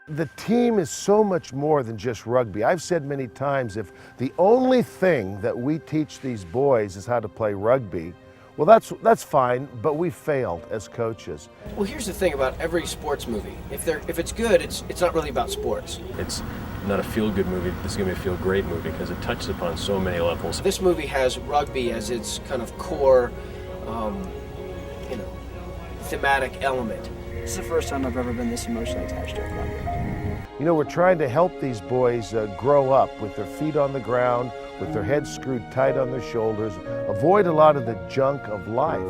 The team is so much more than just rugby. I've said many times, if the only thing that we teach these boys is how to play rugby, well, that's fine, but we failed as coaches. Well, here's the thing about every sports movie. If it's good, it's not really about sports. It's not a feel-good movie. This is going to be a feel-great movie because it touches upon so many levels. This movie has rugby as its kind of core, thematic element. This is the first time I've ever been this emotionally attached to a project. You know, we're trying to help these boys grow up with their feet on the ground, with their heads screwed tight on their shoulders, avoid a lot of the junk of life.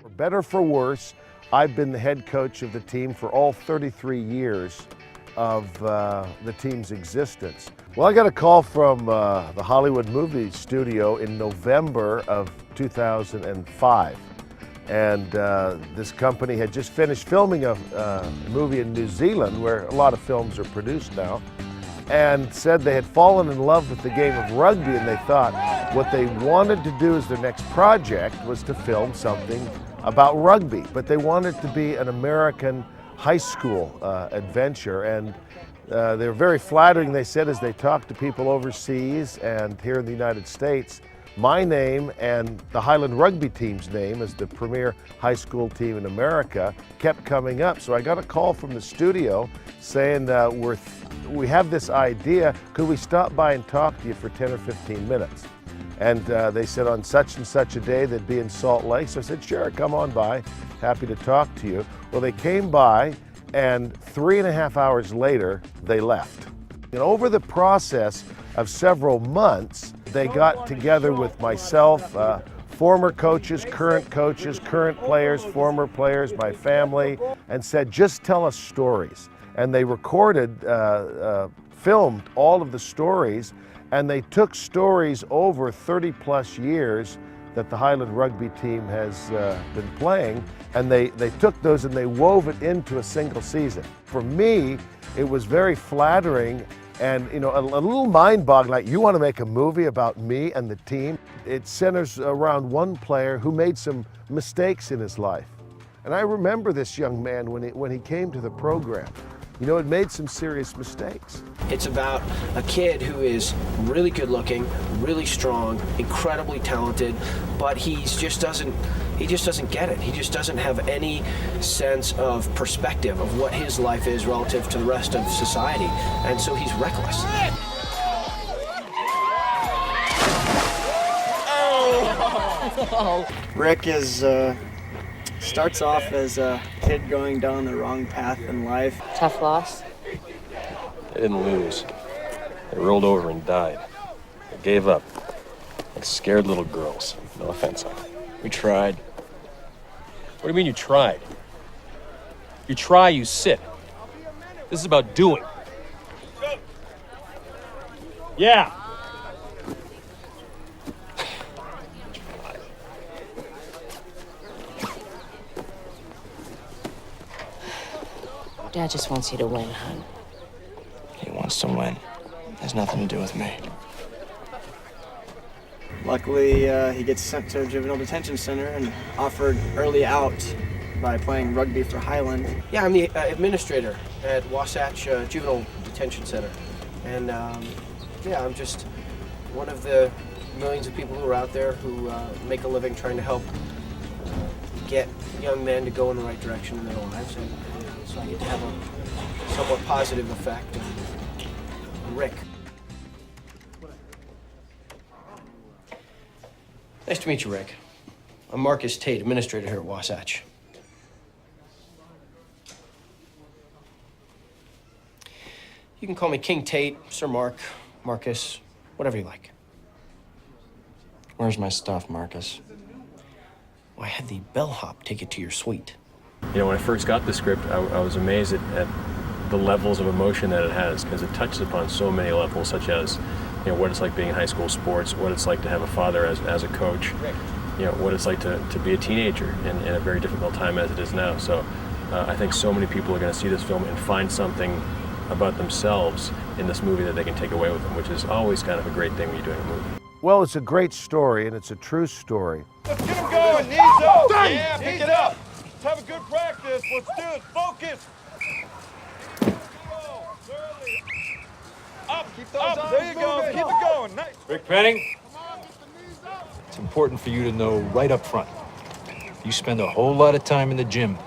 For better or for worse, I've been the head coach of the team for all 33 years of the team's existence. Well, I got a call from the Hollywood movie studio in November of 2005. And this company had just finished filming a movie in New Zealand, where a lot of films are produced now, and said they had fallen in love with the game of rugby, and they thought what they wanted to do as their next project was to film something about rugby, but they wanted to be an American high school adventure. And they were very flattering, they said, as they talked to people overseas and here in the United States, my name and the Highland rugby team's name as the premier high school team in America kept coming up. So I got a call from the studio saying, we have this idea, could we stop by and talk to you for 10 or 15 minutes? And they said on such and such a day they'd be in Salt Lake. So I said, sure, come on by, happy to talk to you. Well, they came by, and 3.5 hours later, they left. And over the process of several months, they got together with myself, former coaches, current players, former players, my family, and said, just tell us stories. And they recorded, filmed all of the stories, and they took stories over 30 plus years that the Highland rugby team has been playing, and they took those and they wove it into a single season. For me, it was very flattering and a little mind-boggling. Like, you want to make a movie about me and the team? It centers around one player who made some mistakes in his life. And I remember this young man when he came to the program. It made some serious mistakes. It's about a kid who is really good looking, really strong, incredibly talented, but he just doesn't get it. He just doesn't have any sense of perspective of what his life is relative to the rest of society. And so he's reckless. Rick starts off as a kid going down the wrong path in life. Tough loss. They didn't lose. They rolled over and died. They gave up. Like scared little girls. No offense. We tried. What do you mean you tried? You try, you sit. This is about doing. Yeah. Dad just wants you to win, hon. He wants to win. Has nothing to do with me. Luckily, he gets sent to a juvenile detention center and offered early out by playing rugby for Highland. Yeah, I'm the administrator at Wasatch Juvenile Detention Center. And I'm just one of the millions of people who are out there who make a living trying to help get young men to go in the right direction in their lives. And so I get to have a somewhat positive effect on Rick. Nice to meet you, Rick. I'm Marcus Tate, administrator here at Wasatch. You can call me King Tate, Sir Mark, Marcus, whatever you like. Where's my stuff, Marcus? Well, I had the bellhop take it to your suite. You know, when I first got the script, I was amazed at the levels of emotion that it has, because it touches upon so many levels, such as, you know, what it's like being in high school sports, what it's like to have a father as a coach, you know, what it's like to be a teenager in a very difficult time as it is now. So I think so many people are going to see this film and find something about themselves in this movie that they can take away with them, which is always kind of a great thing when you're doing a movie. Well, it's a great story, and it's a true story. Let's get him going. Knees up. Yeah, pick it up. Let's have a good practice. Let's do it. Focus. Up. Keep those up. There you go. Keep it going. Nice. Rick Penning, it's important for you to know right up front. You spend a whole lot of time in the gym.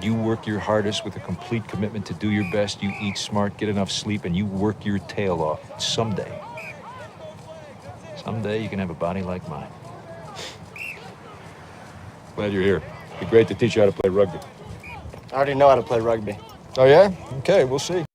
You work your hardest with a complete commitment to do your best. You eat smart, get enough sleep, and you work your tail off. Someday you can have a body like mine. Glad you're here. It'd be great to teach you how to play rugby. I already know how to play rugby. Oh, yeah? Okay, we'll see.